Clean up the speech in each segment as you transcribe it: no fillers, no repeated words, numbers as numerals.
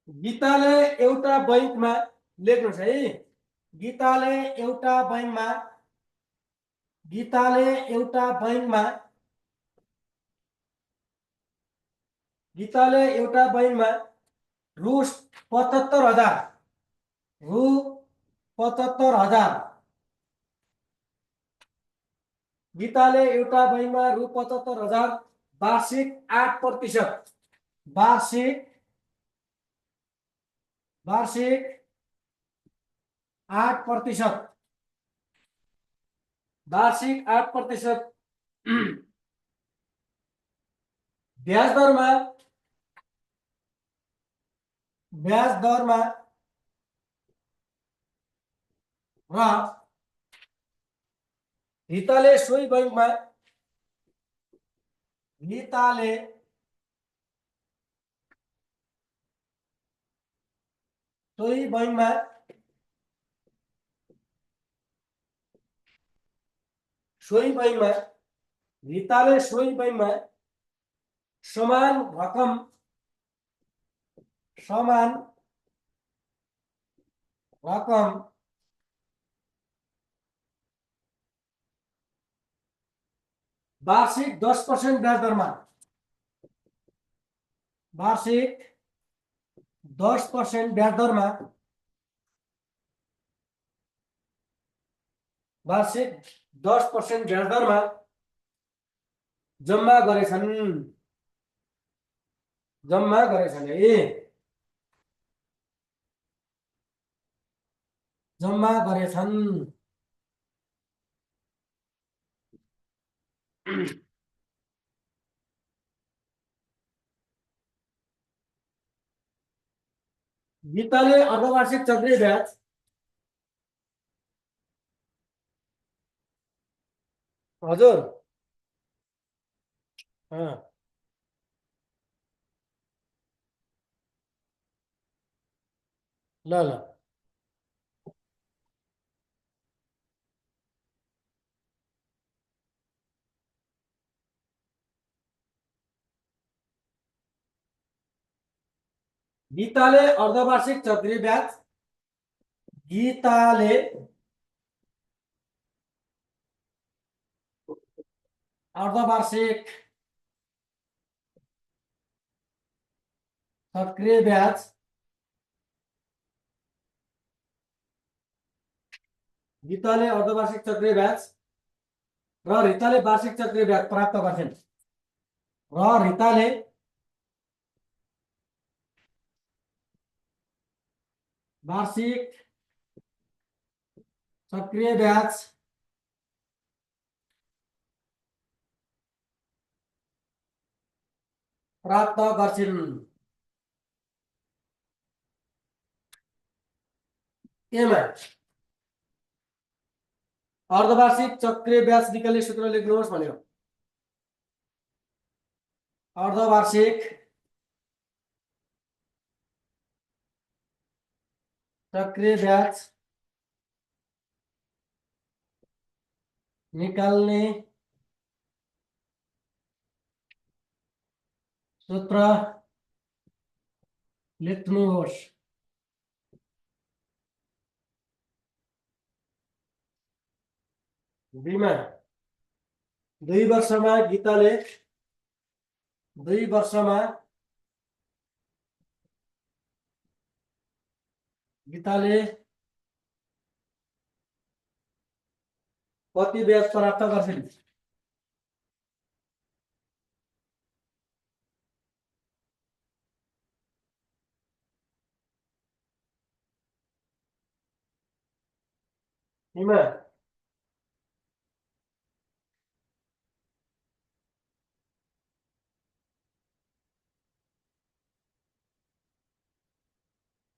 गीताले एउटा बैंकमा लेख्नुहोस् है। गीताले एउटा बैंकमा गीताले एउटा बैंकमा गीताले एउटा बैंकमा रु ७५,००० रु ७५,००० गीताले एउटा बैंकमा रु ७५,००० वार्षिक 8% वार्षिक 8% वार्षिक 8% ब्याज दरमा र हिताले सोही बैंकमा सोही बैंकमा समान रकम वार्षिक 10% ब्याज दरमा वार्षिक 10% ब्याज दरमा वार्षिक 10% ब्याज दरमा जम्मा गरेछन् है। जम्मा गरेछन्। गीताले अर्धवार्षिक चक्रीय ब्याज हजुर ल ल गीताले अर्धवार्षिक चक्रीय ब्याज अर्धवार्षिक चक्रीय ब्याज गीताले अर्धवार्षिक चक्रीय ब्याज र रिताले वार्षिक चक्रीय ब्याज प्राप्त गर्छन् र रिताले वार्षिक चक्रीय ब्याज प्राप्त गर्छन्। एमा अर्धवार्षिक चक्रीय ब्याज निकाल्ने सूत्र लेख्नुहोस् भन्यो। अर्धवार्षिक चक्रीय ब्याज निकाल्ने सूत्र लेख्नुहोस्। बीमा 2 वर्षमा गीताले कति ब्याज प्राप्त गर्छन्? बीमा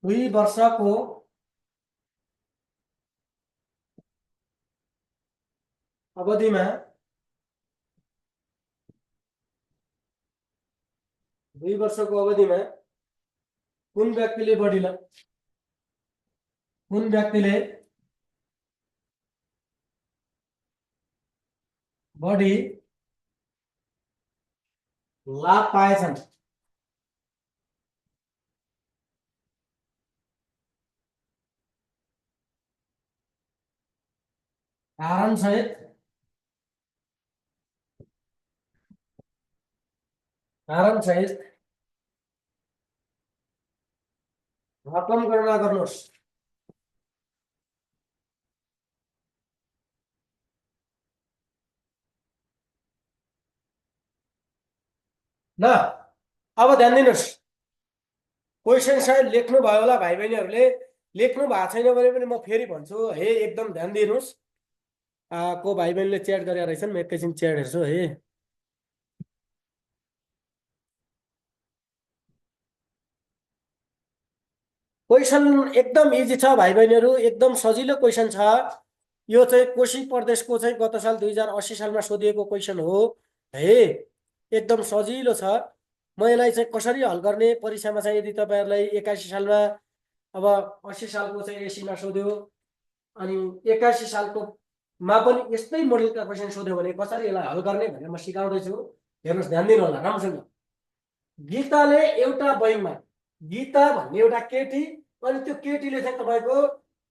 2 वर्षको अवधिमा कुन व्यक्तिले बढी लाभ पाएछन्? कारण सहित रकम गणना गर्नुहोस्। ल अब ध्यान दिनुहोस्, क्वेसन सायद लेख्नु भयो होला भाइ बहिनीहरूले, लेख्नु भएको छैन भने पनि म फेरि भन्छु है, एकदम ध्यान दिनुहोस्। को भाइ बहिनीले च्याट गरेर रहेछन्, म एकैछिन च्याट हेर्छु है। क्वेसन एकदम इजी छ भाइ बहिनीहरू, एकदम सजिलो क्वेसन छ। यो चाहिँ कोशी प्रदेशको चाहिँ गत साल 2080 सालमा सोधिएको क्वेसन हो है, एकदम सजिलो छ। म यसलाई चाहिँ कसरी हल गर्ने परीक्षामा चाहिँ, यदि तपाईँहरूलाई 81 सालमा अब 80 सालको चाहिँ एसीमा सोध्यो अनि 81 सालको मा पनि यस्तै मोडलका क्वेसन सोध्यो भने कसरी यसलाई हल गर्ने भनेर म सिकाउँदैछु। हेर्नुहोस्, ध्यान दिनु होला राम्रोसँग। गीताले एउटा बैङ्कमा, गीता भन्ने एउटा केटी, अनि त्यो केटीले चाहिँ तपाईँको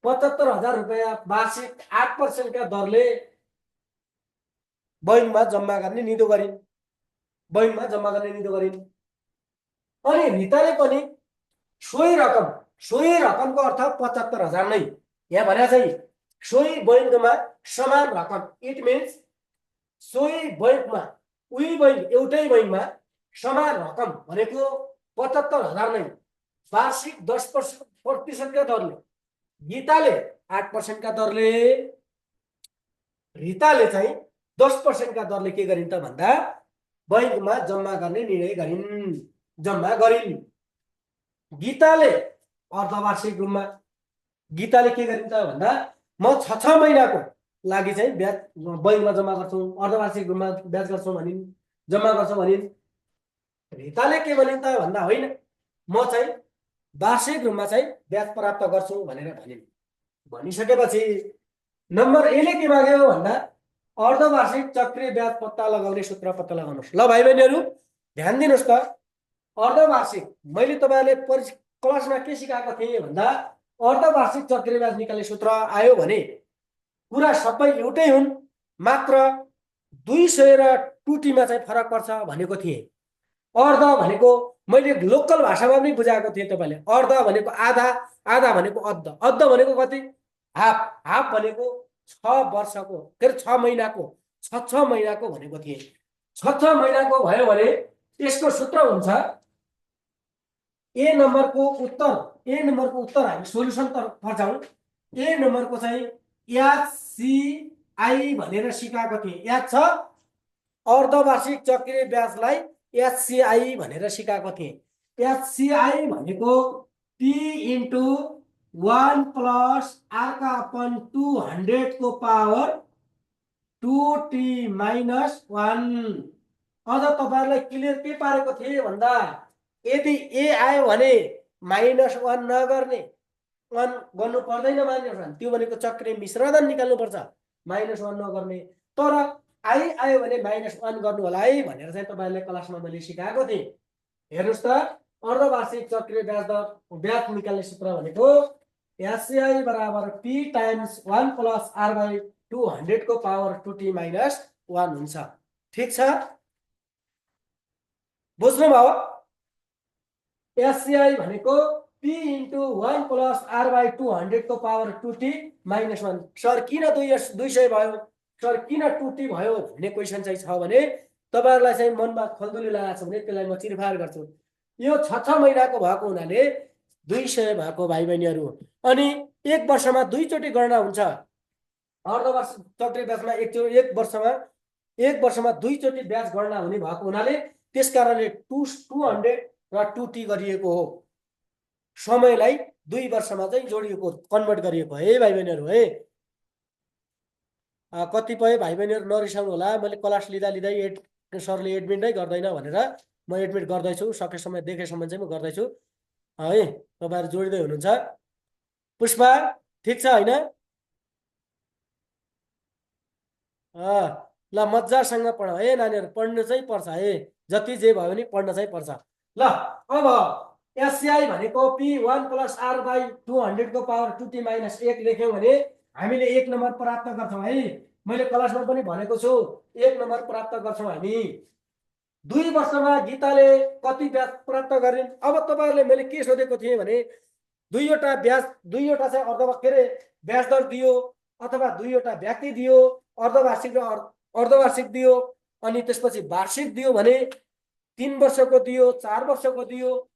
75,000 रुपियाँ वार्षिक 8% का दरले बैङ्कमा जम्मा गर्ने निधो गरिन्, बैङ्कमा जम्मा गर्ने निधो गरिन्। अनि रिताले पनि सोही रकमको अर्थ 75,000 नै, यहाँ भने चाहिँ सोही बैङ्कमा समान रकम, इट मिन्स सोही बैङ्कमा, उही बैङ्क, एउटै बैङ्कमा समान रकम भनेको 75,000 नै, वार्षिक 10% का दरले, गीताले 8% का दरले, रिताले चाहिँ 10% का दरले के गरिन् त भन्दा बैङ्कमा जम्मा गर्ने निर्णय गरिन्, जम्मा गरिन्। गीताले अर्धवार्षिक रूपमा, गीताले के गरिन् त भन्दा म 6 महिनाको लागि चाहिँ ब्याज बैङ्कमा जम्मा गर्छौँ, अर्धवार्षिक रूपमा ब्याज गर्छौँ भनिन्, जम्मा गर्छौँ भनिन्। रिताले के भनिन् त भन्दा होइन, म चाहिँ वार्षिक रूपमा चाहिँ ब्याज प्राप्त गर्छु भनेर भनिन्। भनिसकेपछि नम्बर एले के माग्यो भन्दा अर्धवार्षिक चक्रीय ब्याज पत्ता लगाउने सूत्र पत्ता लगाउनुहोस्। ल भाइ बहिनीहरू ध्यान दिनुहोस् त, अर्धवार्षिक मैले तपाईँहरूले क्लासमा के सिकाएको थिएँ भन्दा अर्धवार्षिक चक्रीय ब्याज निकाल्ने सूत्र आयो भने कुरा सबै एउटै हुन्, मात्र 200 र 2T मा चाहिँ फरक पर्छ भनेको थिएँ। अर्ध भनेको मैले लोकल भाषामा पनि बुझाएको थिएँ तपाईँले, अर्ध भनेको आधा, आधा भनेको अद्ध, अद्ध भनेको कति, हाफ, हाफ भनेको 6 वर्षको, के अरे 6 महिनाको, 6 महिनाको भनेको थिएँ। 6 महिनाको भयो भने यसको सूत्र हुन्छ ए नम्बरको उत्तर हामी सोल्युसन तर्फ जाउँ। ए नम्बरको चाहिँ एचसिआई भनेर सिकाएको थिएँ, याद छ, अर्धवार्षिक चक्रीय ब्याजलाई एचसिआई भनेर सिकाएको थिएँ। एचसिआई भनेको T into 1 plus Arka upon 200 को पावर 2T माइनस 1। अझ तपाईँहरूलाई क्लियर के पारेको थिएँ भन्दा यदि ए आयो भने -1 नगर्ने, 1 गर्नु पर्दैन मान्नुहोस्, त्यो भनेको चक्रीय मिश्रधन निकाल्नुपर्छ, -1 नगर्ने। तर आई आयो भने -1 गर्नु होला है भनेर चाहिँ तपाईँहरूले क्लासमा मैले सिकाएको थिएँ। हेर्नुहोस् त, अर्धवार्षिक चक्रीय ब्याज निकाल्ने सूत्र भनेको एचसिआई बराबर P times 1 plus R by 200 को पावर 2T माइनस 1 हुन्छ। ठिक छ, बुझ्नुभयो? एचसिआई भनेको P into 1 plus R by 200 को पावर 2T माइनस 1। सर किन 200 भयो, सर किन 2T भयो भन्ने क्वेसन चाहिँ छ भने तपाईँहरूलाई चाहिँ मनमा खल्दुली लागेको छ भने त्यसलाई म चिरफार गर्छु। यो 6 महिनाको भएको हुनाले 200 भएको भाइ बहिनीहरू, अनि 1 वर्षमा 2 चोटि गणना हुन्छ। अर्धवार्षिक चक्रीय ब्याजमा एक वर्षमा 2 चोटि ब्याज गणना हुने भएको हुनाले त्यस कारणले 200 र 2T गरिएको हो, समयलाई 2 वर्षमा चाहिँ जोडिएको, कन्भर्ट गरिएको है भाइ बहिनीहरू है। कतिपय भाइ बहिनीहरू नरिसाउनु होला, मैले क्लास लिँदा सरले एडमिट नै गर्दैन भनेर म एडमिट गर्दैछु, सकेसम्म देखेसम्म चाहिँ म गर्दैछु है, तपाईँहरू जोडिँदै हुनुहुन्छ। पुष्पा ठिक छ होइन? ल मजासँग पढ है नानीहरू, पढ्नु चाहिँ पर्छ है, जति जे भयो भने पढ्न चाहिँ पर्छ। ल अब एचसिआई भनेको पी 1 प्लस आर बाई 200 को पावर 2T माइनस 1 लेख्यौँ भने हामीले 1 नम्बर प्राप्त गर्छौँ है। मैले क्लासमा पनि भनेको छु 1 नम्बर प्राप्त गर्छौँ हामी। 2 वर्षमा गीताले कति ब्याज प्राप्त गरिन्? अब तपाईँहरूले मैले के सोधेको थिएँ भने दुईवटा ब्याज, दुईवटा चाहिँ के अरे ब्याज दर दियो अथवा दुईवटा व्यक्ति दियो, अर्धवार्षिक र अर्धवार्षिक दियो, अनि त्यसपछि वार्षिक दियो भने 3 वर्षको दियो, 4 वर्षको दियो,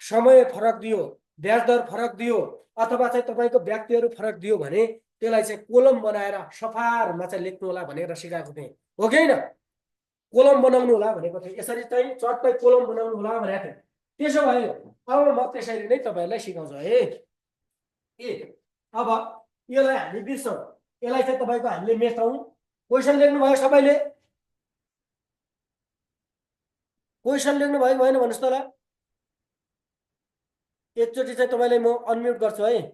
समय फरक दियो, ब्याज दर फरक दियो, अथवा चाहिँ तपाईँको व्यक्तिहरू फरक दियो भने त्यसलाई चाहिँ कोलम बनाएर सफारमा चाहिँ लेख्नु होला भनेर सिकाएको थिएँ, हो कि होइन? कोलम बनाउनु होला भनेको थिएँ, यसरी चाहिँ चट्टै कोलम बनाउनु होला भनेको थिएँ। त्यसो भए अब म त्यसरी नै तपाईँहरूलाई सिकाउँछु है। अब यसलाई हामी बिर्सौँ, यसलाई चाहिँ तपाईँको हामीले मेट्छौँ। क्वेसन लेख्नुभयो सबैले? क्वेसन लेख्नुभयो भएन भन्नुहोस् त ल। एकचोटि चाहिँ तपाईँलाई म अनम्युट गर्छु है।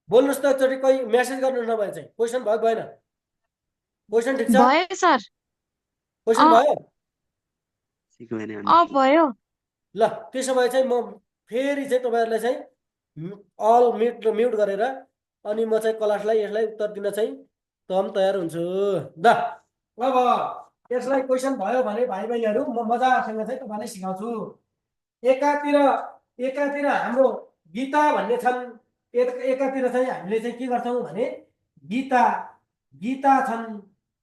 बोल्नुहोस् त एकचोटि, कोही मेसेज गर्नु नभए चाहिँ। क्वेसन भयो भएन? क्वेसन ठिक छ? भयो सर। क्वेसन भयो? भयो। ल त्यसो भए चाहिँ म फेरि चाहिँ तपाईँहरूलाई चाहिँ अल म्युट गरेर अनि म चाहिँ क्लासलाई यसलाई उत्तर दिन चाहिँ तम तयार हुन्छु। ल अब यसलाई क्वेसन भयो भने भाइ बहिनीहरू म मजासँग चाहिँ तपाईँलाई सिकाउँछु। एकातिर एकातिर हाम्रो गीता भन्ने छन्, एकातिर चाहिँ हामीले चाहिँ के गर्छौँ भने गीता गीता छन्,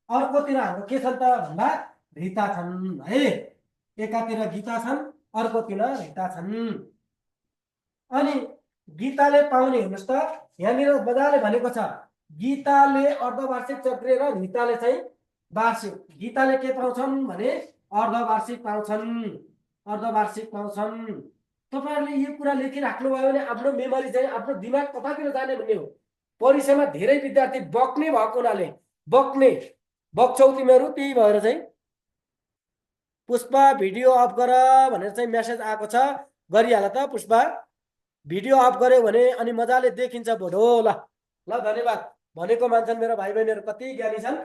अर्कोतिर हाम्रो के छन् त भन्दा रीता छन् है। एकातिर गीता छन्, अर्कोतिर रीता छन्। अनि गीताले पाउने हेर्नुहोस् त, यहाँनिर मजाले भनेको छ गीताले अर्धवार्षिक चक्रीय र रीताले चाहिँ वार्षिक। गीताले के पाउँछन् भने अर्धवार्षिक पाउँछन्, अर्धवार्षिक पाउँछन्। तपाईँहरूले यो कुरा लेखिराख्नुभयो भने आफ्नो मेमोरी चाहिँ आफ्नो दिमाग कतातिर जाने भन्ने हो। परीक्षामा धेरै विद्यार्थी बक्ने भएको हुनाले बक्छौ तिमीहरू, त्यही भएर चाहिँ पुष्पा भिडियो अफ गर भनेर चाहिँ मेसेज आएको छ। गरिहाल त पुष्पा, भिडियो अफ गर्यो भने अनि मजाले देखिन्छ भोडो। ल ल धन्यवाद। भनेको मान्छन् मेरो भाइ बहिनीहरू कति ज्ञानी छन्।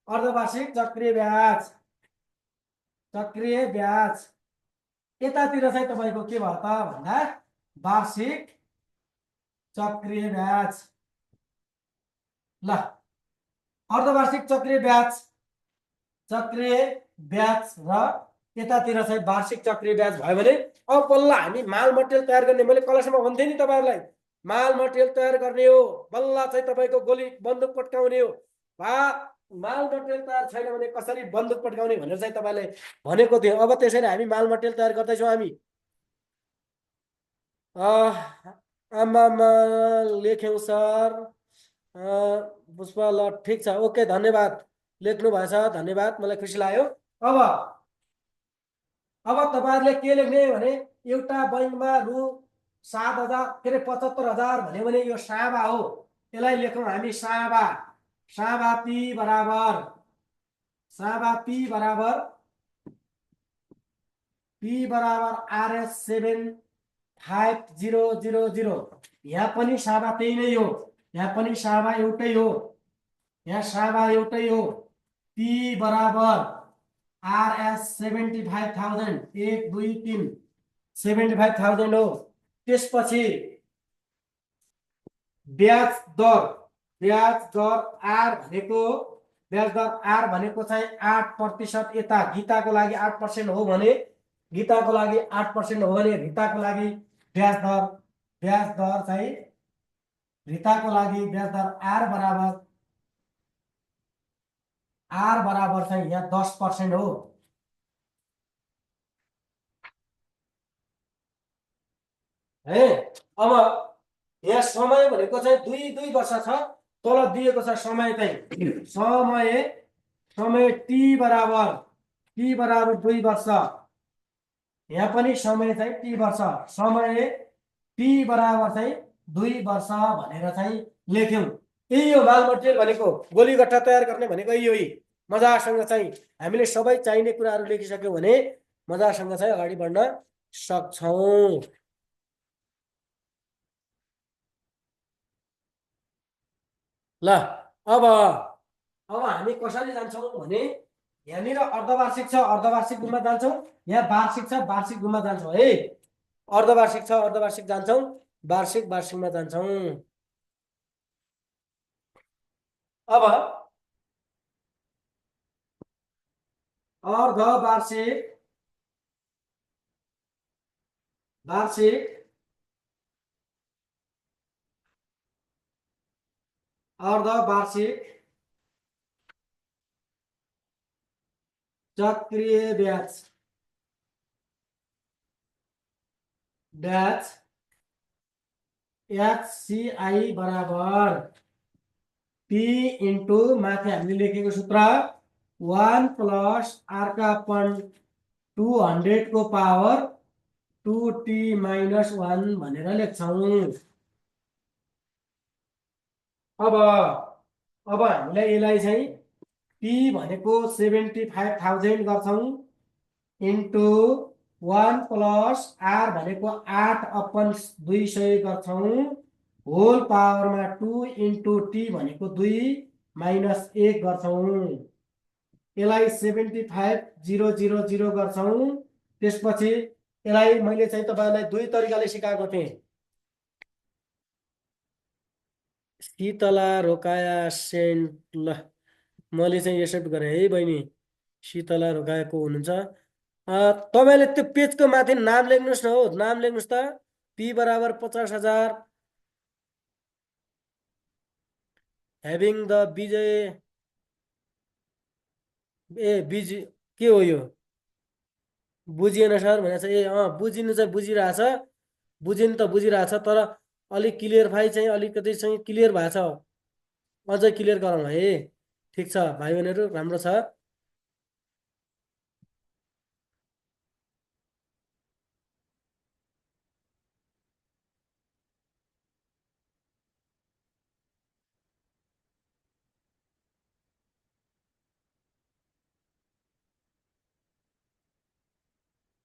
अर्धवार्षिक चक्रीय ब्याज, चक्रीय ब्याज। यतातिर चाहिँ तपाईँको के भयो त भन्दा वार्षिक चक्रीय ब्याज। ल अर्धवार्षिक चक्रीय ब्याज, चक्रीय ब्याज र यतातिर चाहिँ वार्षिक चक्रीय ब्याज भयो भने अब बल्ल हामी माल मटेरियल तयार गर्ने, मैले क्लासमा भन्थेँ नि तपाईँहरूलाई माल मटेरियल तयार गर्ने हो, बल्ल चाहिँ तपाईँको गोली बन्दुक पट्काउने हो। माल मटेरियल तयार छैन भने कसरी बन्दुक पट्काउने भनेर चाहिँ तपाईँले भनेको थियो। अब त्यसरी हामी माल मटेरियल तयार गर्दैछौँ हामी। आमामा लेख्यौँ सर। पुष्पा ल ठिक छ, ओके धन्यवाद, लेख्नु भएछ, धन्यवाद, मलाई खुसी लाग्यो। अब तपाईँहरूले के लेख्ने भने एउटा बैङ्कमा रु 7,000 के अरे 75,000 भन्यो भने यो साबा हो, यसलाई लेखौँ हामी साबा। साबा पी बराबर RS 75000। यहाँ पनि साबा त्यही नै हो, यहाँ पनि साबा एउटै हो, यहाँ साबा एउटै हो। पी बराबर RS 75,000, 1 2 3 75,000 हो। त्यसपछि ब्याज दर आर भनेको चाहिँ 8%। यता गीताको लागि 8% हो भने रीताको लागि ब्याज दर चाहिँ रीताको लागि ब्याज दर आर बराबर चाहिँ यहाँ 10% हो। है अब यहाँ समय भनेको चाहिँ 2 वर्ष छ, तल दिएको छ समय चाहिँ समय टी बराबर 2 वर्ष। यहाँ पनि समय चाहिँ टी वर्ष, समय टी बराबर चाहिँ 2 वर्ष भनेर चाहिँ लेख्यौँ। यही हो माल मटेरियल भनेको, गोली गट्टा तयार गर्ने भनेको यही हो। मजासँग चाहिँ हामीले सबै चाहिने कुराहरू लेखिसक्यौँ भने मजासँग चाहिँ अगाडि बढ्न सक्छौँ। ल अब हामी कसरी जान्छौँ भने यहाँनिर अर्धवार्षिक छ, अर्धवार्षिक गुणमा जान्छौँ। यहाँ वार्षिक छ, वार्षिक गुणमा जान्छौँ है। अर्धवार्षिक छ, अर्धवार्षिक जान्छौँ, वार्षिक वार्षिकमा जान्छौँ। अब अर्धवार्षिक, वार्षिक, अर्धवार्षिक, चक्रीय ब्याज, ब्याज HCI बराबर P इन्टु माथि हामीले लेखेको सूत्र 1 प्लस R का अपन 200 को पावर 2T माइनस 1 भनेर लेख्छौँ। अब हामीलाई यसलाई चाहिँ P भनेको 75,000 गर्छौँ इन्टु 1 प्लस R भनेको 8/200 गर्छौँ होल पावरमा 2 इन्टु T भनेको 2 माइनस 1 गर्छौँ। यसलाई 75,000 गर्छौँ। त्यसपछि यसलाई मैले चाहिँ तपाईँलाई दुई तरिकाले सिकाएको थिएँ। शीतला रोकाया सेन्ट, ल मैले चाहिँ एक्सेप्ट गरेँ है बहिनी, शीतला रोकाएको हुनुहुन्छ। तपाईँले त्यो पेजको माथि नाम लेख्नुहोस् न, हो नाम लेख्नुहोस् त। P बराबर 50,000 having the Vijay, A busy के हो यो, बुझिएन सर भनेको छ। ए बुझिनु चाहिँ बुझिरहेछ, बुझिनु त बुझिरहेछ, तर अलिक क्लियरफाई चाहिँ अलिकति चाहिँ क्लियर भएको छ। अझै क्लियर गरौँ है। ठिक छ भाइ बहिनीहरू, राम्रो छ।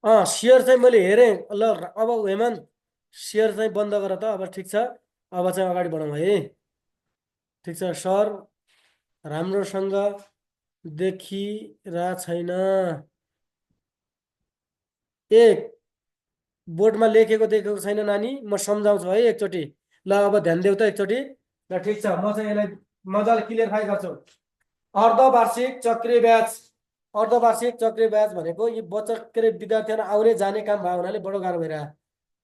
सेयर चाहिँ मैले हेरेँ। ल अब हेमन्त सेयर चाहिँ बन्द गर त। अब ठिक छ, अब चाहिँ अगाडि बढौँ है। ठिक छ सर, राम्रोसँग देखिरहेको छैन। एक बोर्डमा लेखेको देखेको छैन नानी, म सम्झाउँछु है एकचोटि। ल अब ध्यान देऊ त एकचोटि। ल ठिक छ, म चाहिँ यसलाई मजाले क्लियरफाई गर्छु। अर्धवार्षिक चक्रीय ब्याज, अर्धवार्षिक चक्रीय ब्याज भनेको यी बच्चा के अरे विद्यार्थीहरू आउने जाने काम भयो हुनाले बडो गाह्रो भइरहेको।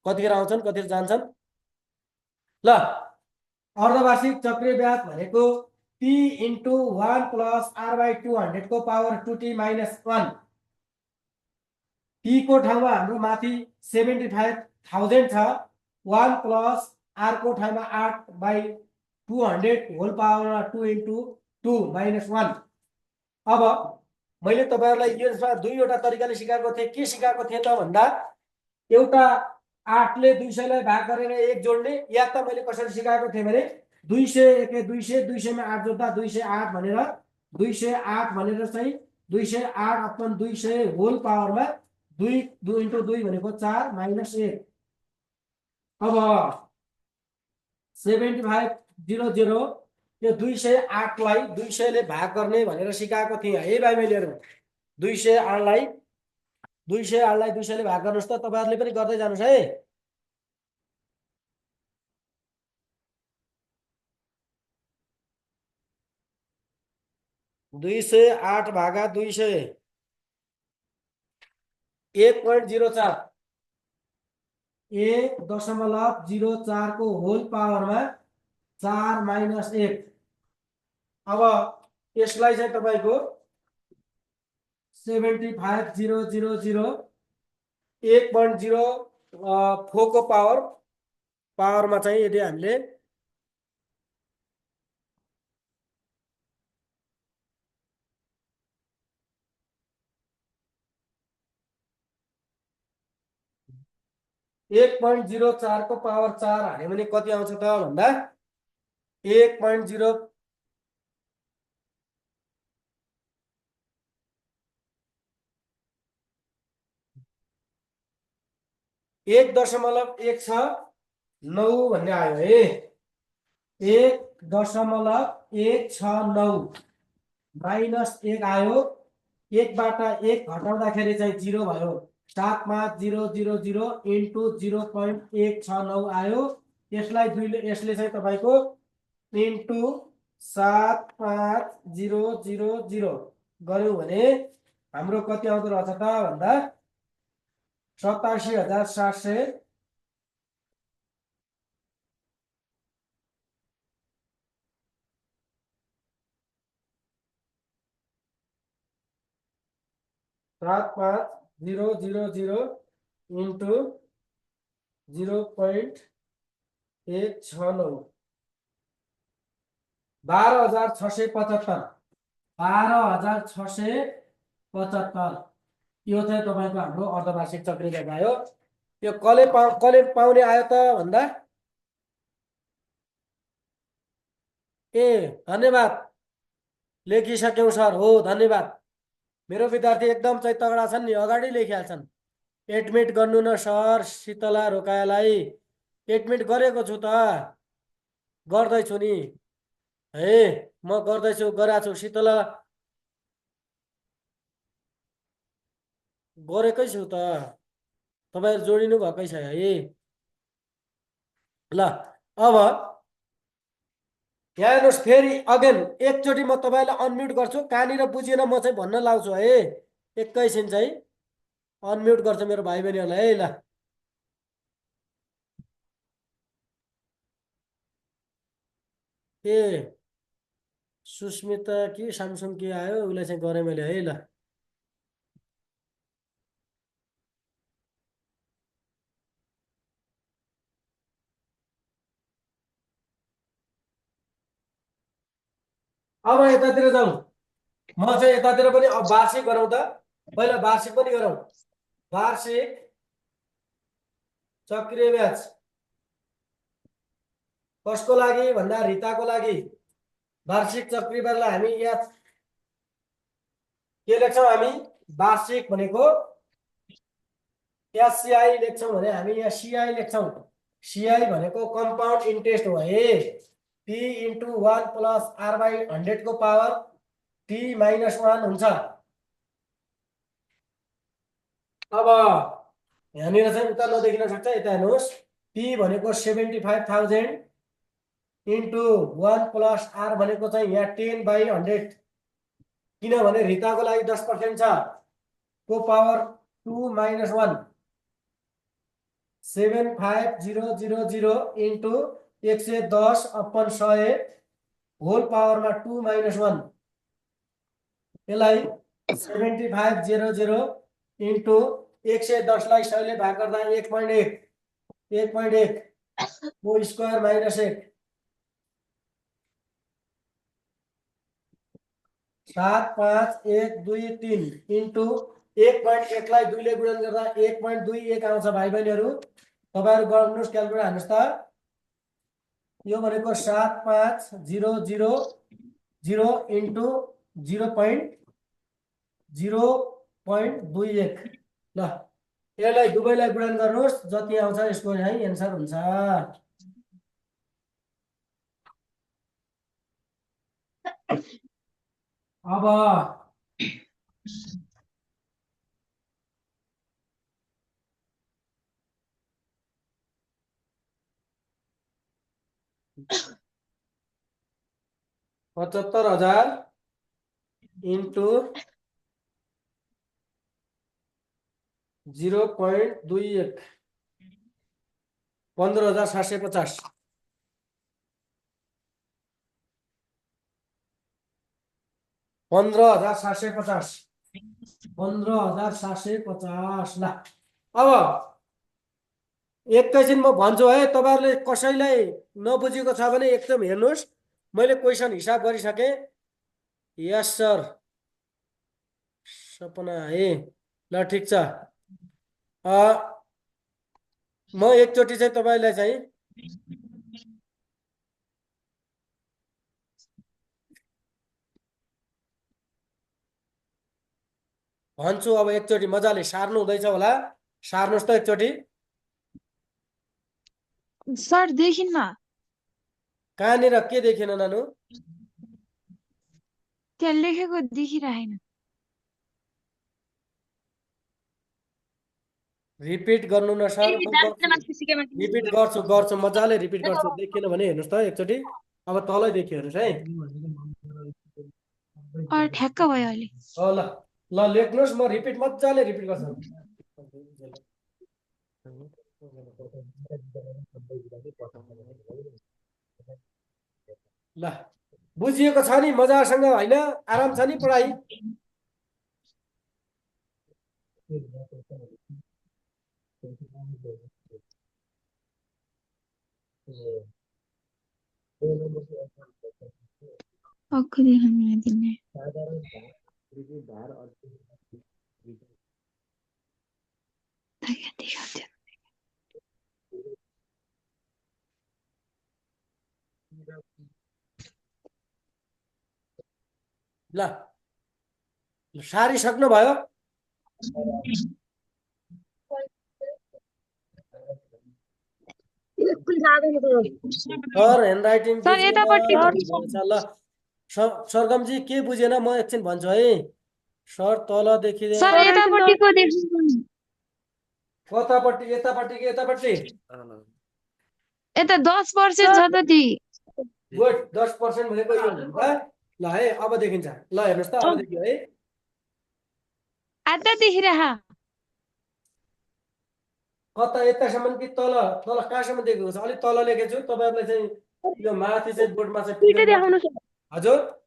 कतिखेर आउँछन् कतिखेर जान्छन्। ल अर्धवार्षिक चक्रीय ब्याज भनेको P इन्टु 1 प्लस R/200 को पावर 2T माइनस 1। P को ठाउँमा हाम्रो माथि 75,000 छ, 1 प्लस R को ठाउँमा 8/200 होल पावरमा 2 इन्टु 2 माइनस 1। अब मैले तपाईँहरूलाई यसमा दुईवटा तरिकाले सिकाएको थिएँ। के सिकाएको थिएँ त भन्दा, एउटा 8ले 200 लाई भाग गरेर 1 जोड्ने, या त मैले कसरी सिकाएको थिएँ भने 200 एके 200, 200 मा 8 जोड्दा 208 भनेर, 208 भनेर चाहिँ 208/200 होल पावरमा 2 इन्टु 2 भनेको 4 माइनस 1। अब 75,000 यो 208 लाई 200 ले भाग गर्ने भनेर सिकाएको थिएँ है भाइ बहिनीहरू। 208 लाई 200 ले भाग गर्नुहोस् त। तपाईँहरूले पनि गर्दै जानुहोस् है। 208 भागा 200 1.04, 1.04 को होल पावरमा 4 माइनस 1। अब यसलाई चाहिँ तपाईँको 75,000 1.04 को पावरमा चाहिँ यदि हामीले 1.04 को पावर 4 हाल्यो भने कति आउँछ त भन्दा 1.0, 1.169 भन्ने आयो है। 1.169 माइनस 1 आयो एकबाट एक घटाउँदाखेरि चाहिँ 0 भयो 75000 इन्टु 0.169 आयो यसलाई यसले चाहिँ तपाईको इन्टु 75000 गर्यो भने हाम्रो कति आउँदो रहेछ त भन्दा 87700 75000 इन्टु 0.169 12675 12675 यो चाहिँ तपाईको हाम्रो अर्धवार्षिक चक्रीय ब्याज आयो यो कले पाउने आयो त भन्दा ए धन्यवाद लेखिसक्यौ सर हो धन्यवाद मेरो विद्यार्थी एकदम चाहिँ तगडा छन् नि अगाडि लेखिहाल्छन् एडमिट गर्नु न सर शीतला रोकायालाई एडमिट गरेको छु त गर्दैछु नि हे म गर्दैछु गराएको छु शीतला गरेकै छु त तपाईहरु जोडिनु भएकै छ है ल अब यहाँ हेर्नुहोस् फेरि अगेन एकचोटि म तपाईलाई अनम्युट गर्छु कहाँनिर बुझिएन म चाहिँ भन्न लाउँछु है एकैछिन चाहिँ अनम्युट गर्छु मेरो भाइ बहिनीहरूलाई है ल ए सुस्मिता कि सामसुङ के आयो उसलाई चाहिँ गरेँ मैले है ल अब यतातिर जाउँ म चाहिँ यतातिर पनि अब वार्षिक गरौँ त पहिला वार्षिक पनि गरौँ वार्षिक चक्रीय ब्याज कसको लागि भन्दा रिताको लागि वार्षिक चक्रीय ब्याजलाई हामी यहाँ के लेख्छौँ हामी वार्षिक भनेको एससीआई लेख्छौँ भने हामी यहाँ सीआई लेख्छौँ सीआई भनेको कम्पाउन्ड इन्ट्रेस्ट हो है P into 1 plus R by 100 को पावर T माइनस 1 हुन्छ अब यहाँनिर चाहिँ उता नदेखिन सक्छ यता हेर्नुहोस् P भनेको 75000 इन्टु 1 प्लस R भनेको चाहिँ यहाँ 10 बाई 100 किनभने रिताको लागि 10% छ को power 2 minus 1 75000 into 110 upon 100 whole पावरमा 2 माइनस 1 यसलाई 7500 इन्टु 110 लाई 100 ले भाग गर्दा 1.1 को स्क्वायर माइनस 1 75123 इन्टु 1.1 लाई 2 ले गुणन गर्दा 1.21 आउँछ भाइ बहिनीहरु तपाईहरु गर्नुस् क्याल्कुलेटर हान्नुस् त यो भनेको 75000 इन्टु 0.21 ल यसलाई दुवैलाई गुणन गर्नुस् जति आउँछ यसको चाहिँ एन्सर हुन्छ अब 75000 इन्टु 0.21 15750 15750 15750 ल अब एकैछिन म भन्छु है तपाईहरुले कसैलाई नबुझेको छ भने एकदम हेर्नुस् मैले क्वेशन हिसाब गरिसके यस सर सपना है ल ठीक छ म एकचोटि चाहिँ तपाईलाई चाहिँ भन्छु अब एकचोटि मजाले सार्नु हुँदैछ होला सार्नुस् त एकचोटि सर देखिन्न कहाँनिर के देखेन नानु त्यहाँ लेखेको देखिरहेन रिपिट गर्नु न सर, रिपिट गर्छु मजाले रिपिट गर्छु। देखिएन भने हेर्नुहोस् त एकचोटि, अब तलै देखियो हेर्नुहोस् है। ठ्याक्क भयो अहिले। ल ल लेख्नुहोस्, म रिपिट मजाले रिपिट गर्छु। ल बुझिएको छ नि मजासँग होइन? आराम छ नि पढाइ? अखुदी हामीलाई दिने देखाउँथ्यो। ल सारिसक्नु भयो? सर ह्यान्डराइटिङ सर यतापट्टि ल सरगमजी के बुझेन म एकछिन भन्छु है। सर तलदेखि सर यतापट्टिको देख्नु कतापट्टि? यतापट्टि कि यतापट्टि? यता 10% छ त ती। गुड, 10% भनेको यो हुन्छ। ल है अब देखिन्छ। ल हेर्नुहोस् त अब देखियो है। आधा देखिरह कता यतासम्म कि तल? तल कहाँसम्म देखेको छ? अलिक तल लेखेको छु तपाईँहरूलाई चाहिँ, यो माथि चाहिँ बोर्डमा चाहिँ हजुर।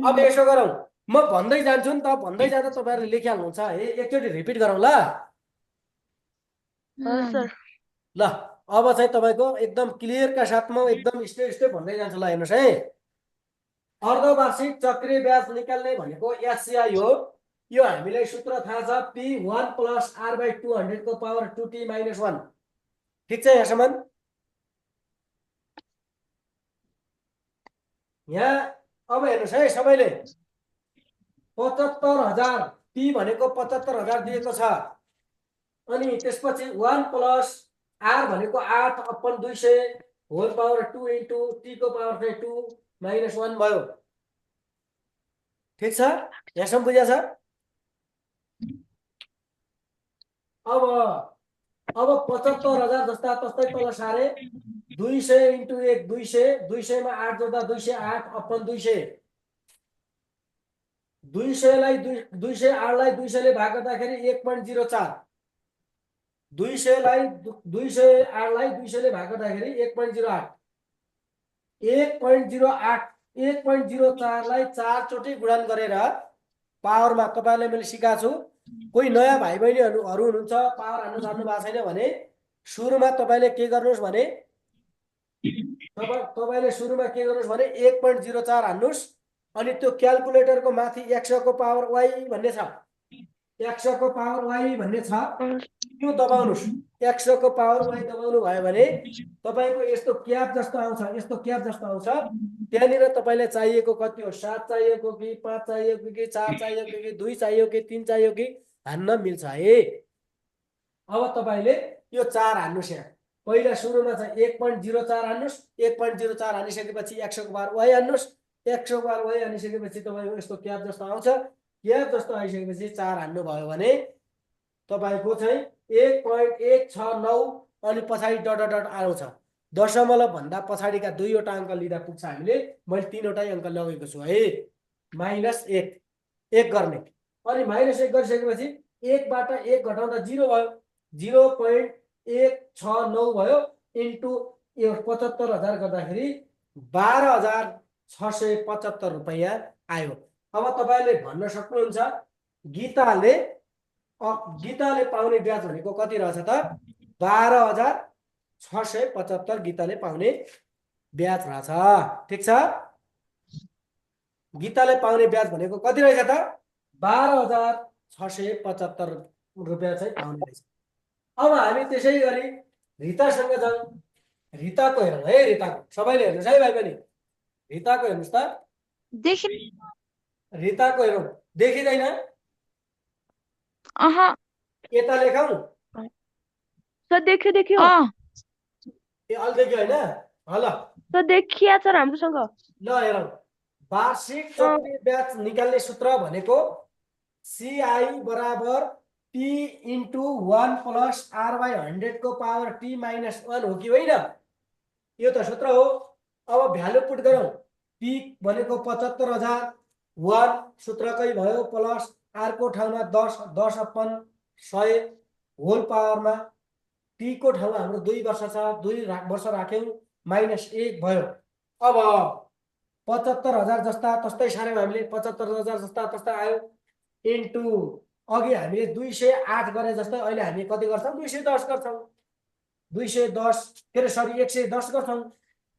अब यसो गरौँ, म भन्दै जान्छु नि त, भन्दै जाँदा तपाईँहरूले लेखिहाल्नुहुन्छ है। एकचोटि रिपिट गरौँ ल। ल अब चाहिँ तपाईँको एकदम क्लियरका साथमा एकदम स्टेप स्टेप भन्दै जान्छु। ल हेर्नुहोस् है। अर्धवार्षिक चक्रीय ब्याज निकाल्ने भनेको एससिआई हो। यो हामीलाई सूत्र थाहा छ, P1 + R/200 को पावर 2t - 1। ठिक छ यहाँसम्म? यहाँ अब हेर्नुहोस् है सबैले, 75,000 P भनेको 75,000 दिएको छ। अनि त्यसपछि 1 + R भनेको 8/200 होल पावर 2 इन्टु t को पावर चाहिँ 2 - 1 भयो। ठिक छ? यहाँसम्म बुझ्या छ? अब 75,000 जस्ता तस्तै तल सारे 200 इन्टु 1 200, 200 मा 8 जोड्दा 208/200। 200 लाई 208 लाई 200 ले भाग गर्दाखेरि 1.04। 200 लाई 208 लाई 200 ले भाग गर्दाखेरि 1.08। 1.04 लाई 4 चोटि गुणन गरेर पावरमा तपाईहरुले मैले सिकाएको छु। कोही नयाँ भाइ बहिनीहरु हुनुहुन्छ, पावर हान्न जान्नु भएको छैन भने सुरुमा तपाईले के गर्नुस् भने तपाईले सुरुमा के गर्नुस् भने 1.04 हान्नुस्। अनि त्यो क्याल्कुलेटरको माथि x को पावर y भन्ने छ, x को पावर y भन्ने छ, त्यो दबाउनुस्। x को पावर y दबाउनु भयो भने तपाईको यस्तो क्याप जस्तो आउँछ, यस्तो क्याप जस्तो आउँछ। त्यहाँनिर तपाईलाई चाहिएको कति हो? 7 चाहिएको कि 5 चाहिएको कि 4 चाहिएको कि 2 चाहियो कि 3 चाहियो कि हान्न मिल्छ है। अब तपाईले यो 4 हान्नुस्। यहाँ पहिला सुरुमा चाहिँ 1.04 हान्नुस्। 1.04 हानिसकेपछि x को पावर y हान्नुस्। x को पावर y हानिसकेपछि तपाईको यस्तो क्याप जस्तो आउँछ। क्याप जस्तो आइसकेपछि 4 हान्नु भयो भने तपाईको चाहिँ 1.169 अनि पछाडी डट डट आउँछ। दशमलव भन्दा पछाडीका दुईवटा अङ्क लिँदा पुग्छ। हामीले मैले तीनवटै अङ्क लगेको छु है। -1 1 गर्ने। अनि -1 गरिसकेपछि 1 बाट 1 घटाउँदा 0 भयो। 0.169 भयो इन्टु यो 75,000 गर्दाखेरि 12,675 रुपैयाँ आयो। अब तपाईले भन्न सक्नुहुन्छ गीताले पाउने ब्याज भनेको कति रहेछ त? 12,675 गीताले पाउने ब्याज रहेछ। ठीक छ? गीताले पाउने ब्याज भनेको कति रहेछ त? 12,675 रुपैयाँ चाहिँ पाउने रहेछ। अब हामी त्यसै गरी रितासँग जाउँ। रिताको हेरौँ है। रिताको सबैले हेर्नुस् है भाइ बहिनी। रिताको हेर्नुस् त। रिताको हेरौँ। देखिँदैन? यता लेखौँ। सर देखियो ए अलि देखियो हैन? ल सर देखिया छ राम्रोसँग। ल हेरौँ। वार्षिक चक्रीय ब्याज निकाल्ने सूत्र भनेको CI बराबर P इन्टु 1 प्लस R/100 को पावर T माइनस 1 हो कि होइन? यो त सूत्र हो। अब भ्यालु पुट गरौँ। P भनेको 75,000, 1 सूत्रकै भयो प्लस R को ठाउँमा 10/100 होल पावरमा T को ठाउँमा हाम्रो 2 वर्ष छ, 2 वर्ष राख्यौँ माइनस 1 भयो। अब 75,000 जस्ता तस्तै सार्यौँ हामीले, 75,000 जस्ता तस्तै आयो इन्टु अघि हामीले 208 गरे जस्तै अहिले हामी कति गर्छौँ? 210 गर्छौँ। 210 के अरे सरी 110 गर्छौँ।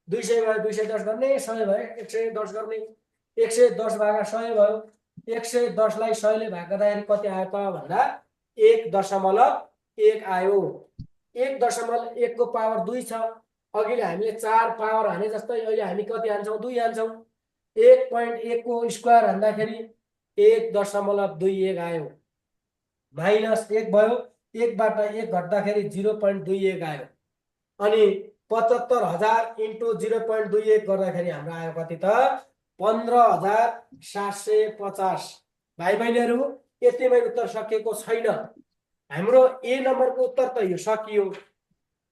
200 भयो 210 गर्ने, 100 भयो 110 गर्ने, 110 भागा 100 भयो। 110 लाई 100 ले भाग गर्दाखेरि कति आयो त भन्दा 1.1 आयो। 1.1 को पावर 2 छ। अघिले हामीले 4 पावर हाने जस्तै अहिले हामी कति हान्छौँ? 2 हान्छौँ। 1.1 को स्क्वायर हान्दाखेरि 1.21 आयो। माइनस 1 भयो। 1 बाट 1 घट्दाखेरि 0.21 आयो। अनि 75,000 इन्टु 0.21 गर्दाखेरि हाम्रो आयो कति त? 15,750। भाइ बहिनीहरू यतिमै उत्तर सकिएको छैन। हाम्रो ए नम्बरको उत्तर त यो सकियो,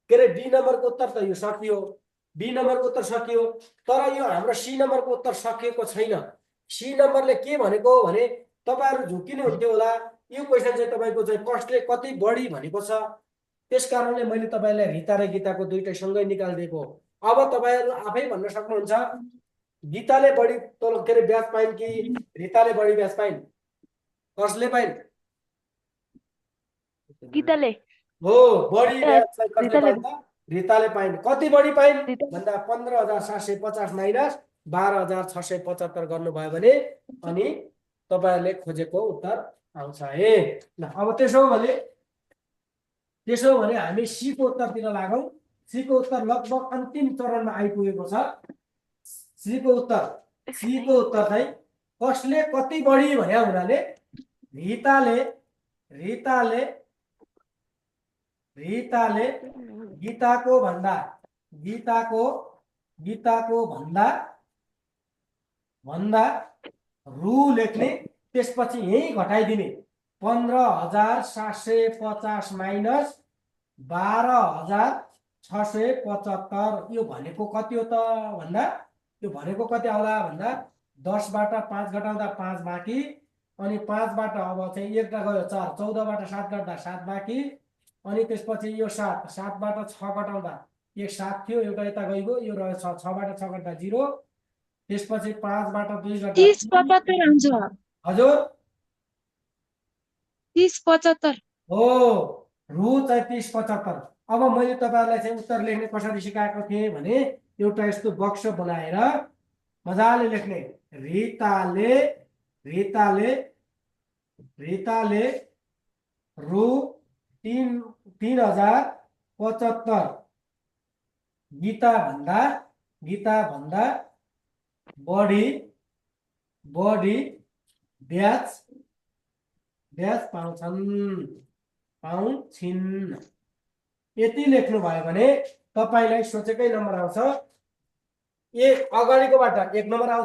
के अरे बी नम्बरको उत्तर त यो सकियो, बी नम्बरको उत्तर सकियो, तर यो हाम्रो सी नम्बरको उत्तर सकिएको छैन। सी नम्बरले के भनेको भने तपाईहरु झुकिनुहुन्थ्यो होला, यो क्वेशन चाहिँ तपाईको चाहिँ कस्टले कति बढी भनेको छ, त्यसकारणले मैले तपाईलाई रिता र गीताको दुईटै सँगै निकाल्दिएको। अब तपाईहरु आफै भन्न सक्नुहुन्छ गीताले बढी के अरे ब्याज पाइन् कि रिताले बढी ब्याज पाइन्? कसले पाइन्? गीताले हो, बढी ब्याज चाहिँ कसले पाइन् त? रिताले पाइन्। कति बढी पाइन् भन्दा 15,750 माइनस 12,675 गर्नुभयो भने अनि तपाईहरुले खोजेको उत्तर आउँछ है। ल अब त्यसो भने हामी सी को उत्तरतिर लागौं। सी को उत्तर लगभग अन्तिम चरणमा आइपुगेको छ। सी को उत्तर चाहिँ कसले कति बढी भन्या हुनाले रिताले गीताको भन्दा रु लेख्ने, त्यसपछि यही घटाइदिने 15,750 माइनस 12,675। यो भनेको कति हो त भन्दा यो भनेको कति आउला भन्दा 10 बाट 5 घटाउँदा 5 बाँकी, अनि 5 बाट अब चाहिँ 1 गयो 4, 14 बाट 7 घट्दा 7 बाँकी, अनि त्यसपछि यो 7 बाट 6 घटाउँदा 1 7 थियो, एउटा यता गइगयो, यो रह्यो 6 बाट 6 घट्दा 0, त्यसपछि 5 बाट 2 घट्दा 30-75 हुन्छ। हजुर 30-75 हो, रु चाहिँ 30-75। अब मैले तपाईहरुलाई चाहिँ उत्तर लेख्ने कसरी सिकाएको थिएँ भने एउटा यस्तो बक्स बनाएर मजाले लेख्ने। रिताले रु 3,075 गीता भन्दा बढी ब्याज पाउँछिन्। यति लेख्नु भयो भने तपाईलाई सोचेकै नम्बर आउँछ। एक अगाडिकोबाट 1 नम्बर आउँछ।